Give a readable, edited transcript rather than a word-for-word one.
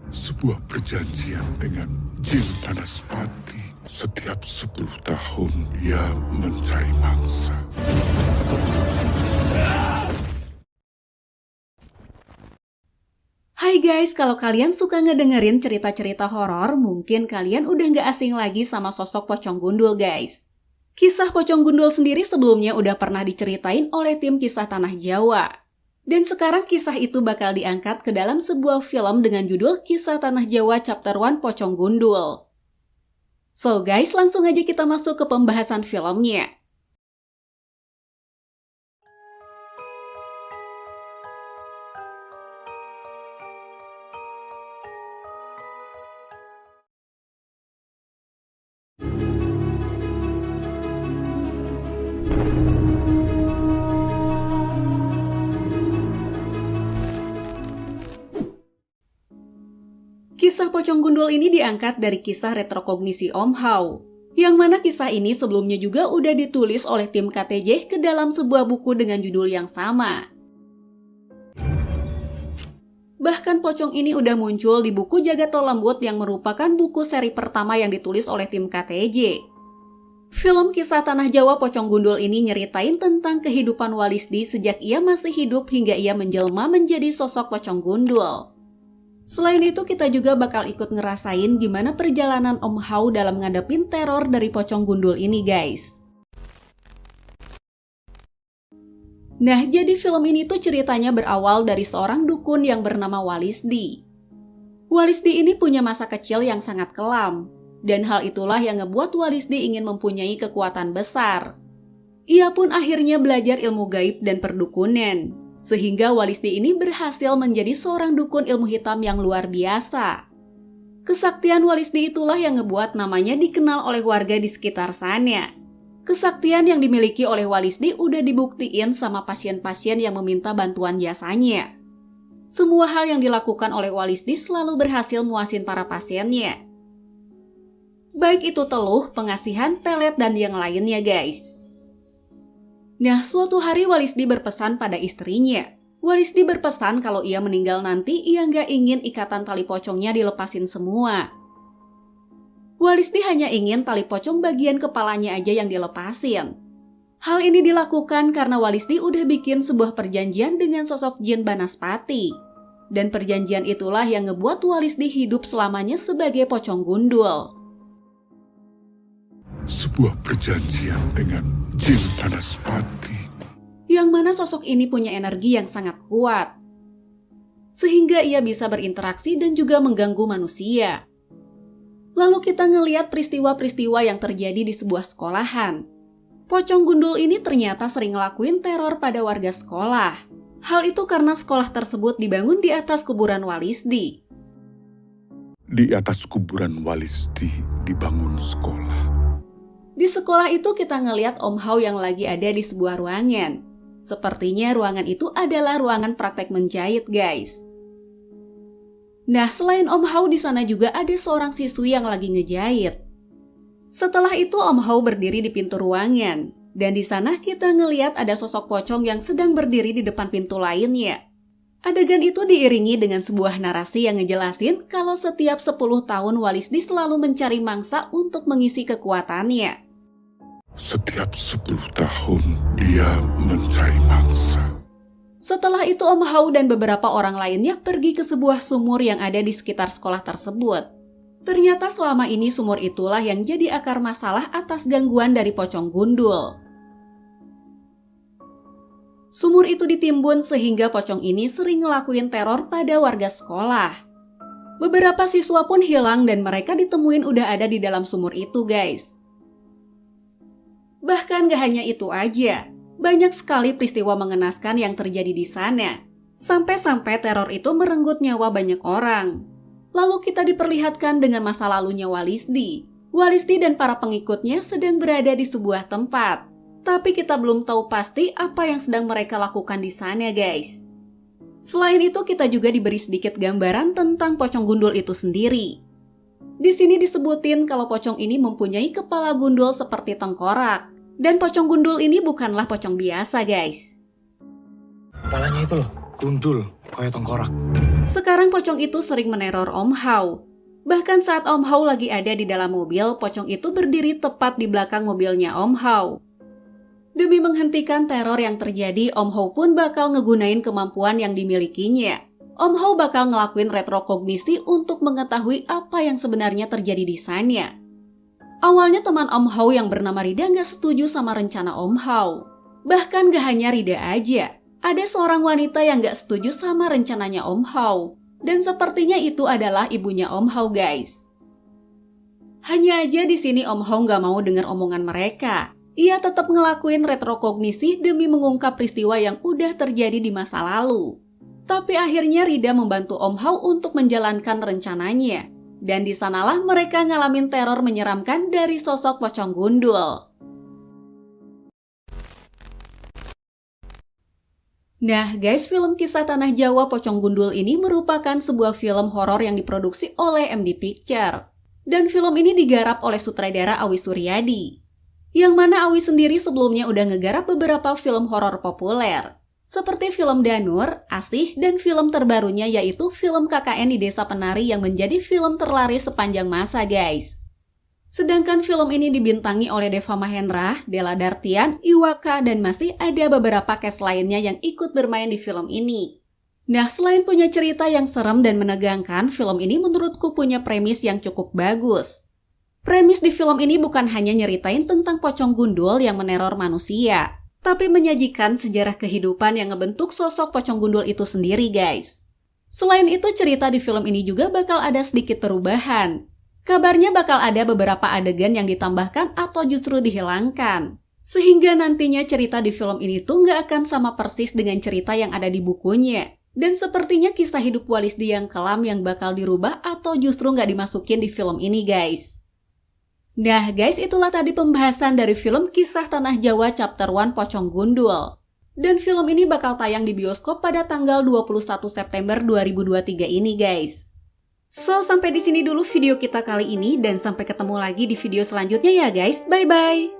Sebuah perjanjian dengan jin Banaspati. Setiap 10 tahun ia mencari mangsa. Hai guys, kalau kalian suka ngedengerin cerita-cerita horor, mungkin kalian udah nggak asing lagi sama sosok Pocong Gundul guys. Kisah Pocong Gundul sendiri sebelumnya udah pernah diceritain oleh tim Kisah Tanah Jawa. Dan sekarang kisah itu bakal diangkat ke dalam sebuah film dengan judul Kisah Tanah Jawa Chapter 1 Pocong Gundul. So guys, langsung aja kita masuk ke pembahasan filmnya. Kisah Pocong Gundul ini diangkat dari kisah retrokognisi Om Hao, yang mana kisah ini sebelumnya juga udah ditulis oleh tim KTJ ke dalam sebuah buku dengan judul yang sama. Bahkan pocong ini udah muncul di buku Jagat Lembut yang merupakan buku seri pertama yang ditulis oleh tim KTJ. Film Kisah Tanah Jawa Pocong Gundul ini nyeritain tentang kehidupan Walisdi sejak ia masih hidup hingga ia menjelma menjadi sosok Pocong Gundul. Selain itu, kita juga bakal ikut ngerasain gimana perjalanan Om Hao dalam ngadepin teror dari Pocong Gundul ini guys. Nah, jadi film ini tuh ceritanya berawal dari seorang dukun yang bernama Walisdi. Walisdi ini punya masa kecil yang sangat kelam, dan hal itulah yang ngebuat Walisdi ingin mempunyai kekuatan besar. Ia pun akhirnya belajar ilmu gaib dan perdukunan, sehingga Walisdi ini berhasil menjadi seorang dukun ilmu hitam yang luar biasa. Kesaktian Walisdi itulah yang ngebuat namanya dikenal oleh warga di sekitar sana. Kesaktian yang dimiliki oleh Walisdi udah dibuktiin sama pasien-pasien yang meminta bantuan jasanya. Semua hal yang dilakukan oleh Walisdi selalu berhasil muasin para pasiennya. Baik itu teluh, pengasihan, pelet, dan yang lainnya guys. Nah, suatu hari Walisdi berpesan pada istrinya. Walisdi berpesan kalau ia meninggal nanti ia nggak ingin ikatan tali pocongnya dilepasin semua. Walisdi hanya ingin tali pocong bagian kepalanya aja yang dilepasin. Hal ini dilakukan karena Walisdi udah bikin sebuah perjanjian dengan sosok jin Banaspati. Dan perjanjian itulah yang ngebuat Walisdi hidup selamanya sebagai Pocong Gundul. Sebuah perjanjian dengan jin Banaspati. Yang mana sosok ini punya energi yang sangat kuat. Sehingga ia bisa berinteraksi dan juga mengganggu manusia. Lalu kita ngeliat peristiwa-peristiwa yang terjadi di sebuah sekolahan. Pocong Gundul ini ternyata sering ngelakuin teror pada warga sekolah. Hal itu karena sekolah tersebut dibangun di atas kuburan Walisdi. Di atas kuburan Walisdi dibangun sekolah. Di sekolah itu kita ngeliat Om Hao yang lagi ada di sebuah ruangan. Sepertinya ruangan itu adalah ruangan praktek menjahit guys. Nah, selain Om Hao di sana juga ada seorang siswi yang lagi ngejahit. Setelah itu Om Hao berdiri di pintu ruangan, dan di sana kita ngeliat ada sosok pocong yang sedang berdiri di depan pintu lainnya. Adegan itu diiringi dengan sebuah narasi yang ngejelasin kalau setiap 10 tahun Walisdi selalu mencari mangsa untuk mengisi kekuatannya. Setiap 10 tahun dia mencari mangsa. Setelah itu Om Hao dan beberapa orang lainnya pergi ke sebuah sumur yang ada di sekitar sekolah tersebut. Ternyata selama ini sumur itulah yang jadi akar masalah atas gangguan dari Pocong Gundul. Sumur itu ditimbun sehingga pocong ini sering ngelakuin teror pada warga sekolah. Beberapa siswa pun hilang dan mereka ditemuin udah ada di dalam sumur itu guys. Bahkan gak hanya itu aja. Banyak sekali peristiwa mengenaskan yang terjadi di sana. Sampai-sampai teror itu merenggut nyawa banyak orang. Lalu kita diperlihatkan dengan masa lalunya Walisdi. Walisdi dan para pengikutnya sedang berada di sebuah tempat. Tapi kita belum tahu pasti apa yang sedang mereka lakukan di sana guys. Selain itu kita juga diberi sedikit gambaran tentang Pocong Gundul itu sendiri. Di sini disebutin kalau pocong ini mempunyai kepala gundul seperti tengkorak. Dan Pocong Gundul ini bukanlah pocong biasa guys. Kepalanya itu loh, gundul, kayak tengkorak. Sekarang pocong itu sering meneror Om Hao. Bahkan saat Om Hao lagi ada di dalam mobil, pocong itu berdiri tepat di belakang mobilnya Om Hao. Demi menghentikan teror yang terjadi, Om Hao pun bakal ngegunain kemampuan yang dimilikinya. Om Hao bakal ngelakuin retrokognisi untuk mengetahui apa yang sebenarnya terjadi di sana. Awalnya teman Om Hao yang bernama Rida nggak setuju sama rencana Om Hao. Bahkan gak hanya Rida aja, ada seorang wanita yang nggak setuju sama rencananya Om Hao. Dan sepertinya itu adalah ibunya Om Hao, guys. Hanya aja di sini Om Hao nggak mau dengar omongan mereka. Ia tetap ngelakuin retrokognisi demi mengungkap peristiwa yang udah terjadi di masa lalu. Tapi akhirnya Rida membantu Om Hao untuk menjalankan rencananya. Dan di sanalah mereka ngalamin teror menyeramkan dari sosok pocong gundul. Nah guys, film kisah Tanah Jawa Pocong Gundul ini merupakan sebuah film horor yang diproduksi oleh MD Picture. Dan film ini digarap oleh sutradara Awi Suryadi. Yang mana Awi sendiri sebelumnya udah ngegarap beberapa film horor populer. Seperti film Danur, Asih, dan film terbarunya yaitu film KKN di Desa Penari yang menjadi film terlaris sepanjang masa, guys. Sedangkan film ini dibintangi oleh Deva Mahendra, Della Dartian, Iwaka, dan masih ada beberapa cast lainnya yang ikut bermain di film ini. Nah, selain punya cerita yang serem dan menegangkan, film ini menurutku punya premis yang cukup bagus. Premis di film ini bukan hanya nyeritain tentang pocong gundul yang meneror manusia, tapi menyajikan sejarah kehidupan yang ngebentuk sosok pocong gundul itu sendiri, guys. Selain itu, cerita di film ini juga bakal ada sedikit perubahan. Kabarnya bakal ada beberapa adegan yang ditambahkan atau justru dihilangkan. Sehingga nantinya cerita di film ini tuh nggak akan sama persis dengan cerita yang ada di bukunya. Dan sepertinya kisah hidup Walisdi yang kelam yang bakal dirubah atau justru nggak dimasukin di film ini, guys. Nah guys, itulah tadi pembahasan dari film Kisah Tanah Jawa Chapter 1 Pocong Gundul. Dan film ini bakal tayang di bioskop pada tanggal 21 September 2023 ini, guys. So, sampai di sini dulu video kita kali ini dan sampai ketemu lagi di video selanjutnya ya guys. Bye-bye!